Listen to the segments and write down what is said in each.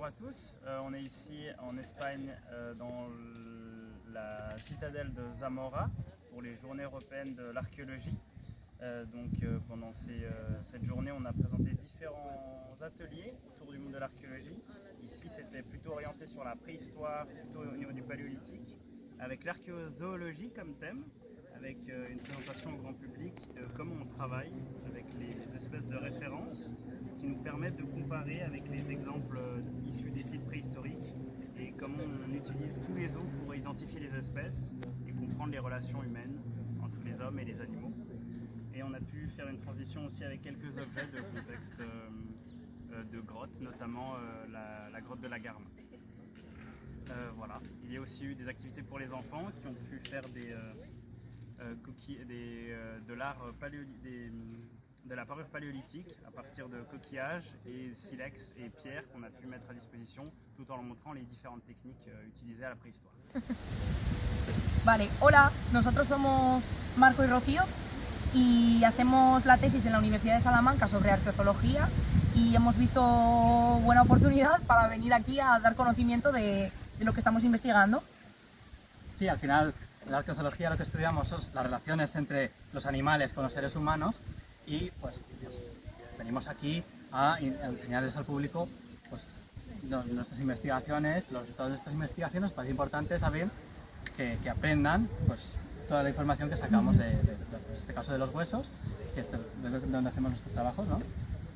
à tous. On est ici en Espagne dans la citadelle de Zamora pour les journées européennes de l'archéologie. Pendant cette journée, on a présenté différents ateliers autour du monde de l'archéologie. Ici, c'était plutôt orienté sur la préhistoire, plutôt au niveau du paléolithique, avec l'archéozoologie comme thème, avec une présentation au grand public de comment on travaille avec les espèces de référence qui nous permettent de comparer avec les exemples issus des sites préhistoriques et comment on utilise tous les os pour identifier les espèces et comprendre les relations humaines entre les hommes et les animaux. Et on a pu faire une transition aussi avec quelques objets de contexte de grottes, notamment la grotte de la Garme. Voilà. Il y a aussi eu des activités pour les enfants qui ont pu faire de la parure paléolithique à partir de coquillages et silex et pierres qu'on a pu mettre à disposition tout en leur montrant les différentes techniques utilisées à la préhistoire. Vale, hola, nosotros somos Marco y Rocío y hacemos la tesis en la Universidad de Salamanca sobre arqueozoología y hemos visto buena oportunidad para venir aquí a dar conocimiento de lo que estamos investigando. Sí, al final en la arqueozoología lo que estudiamos son las relaciones entre los animales con los seres humanos y pues venimos aquí a enseñarles al público pues, nuestras investigaciones, los resultados de estas investigaciones. Pues es importante saber que aprendan pues, toda la información que sacamos en este caso de los huesos, que es donde hacemos nuestros trabajos, ¿no?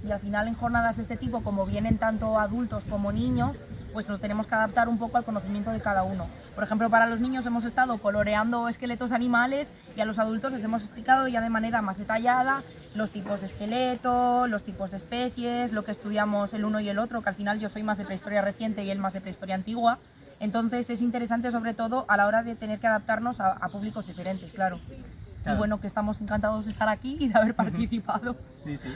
Y al final en jornadas de este tipo, como vienen tanto adultos como niños, pues lo tenemos que adaptar un poco al conocimiento de cada uno. Por ejemplo, para los niños hemos estado coloreando esqueletos animales y a los adultos les hemos explicado ya de manera más detallada los tipos de esqueleto, los tipos de especies, lo que estudiamos el uno y el otro, que al final yo soy más de prehistoria reciente y él más de prehistoria antigua. Entonces es interesante sobre todo a la hora de tener que adaptarnos a públicos diferentes, claro. Y bueno, que estamos encantados de estar aquí y de haber participado. Sí, sí.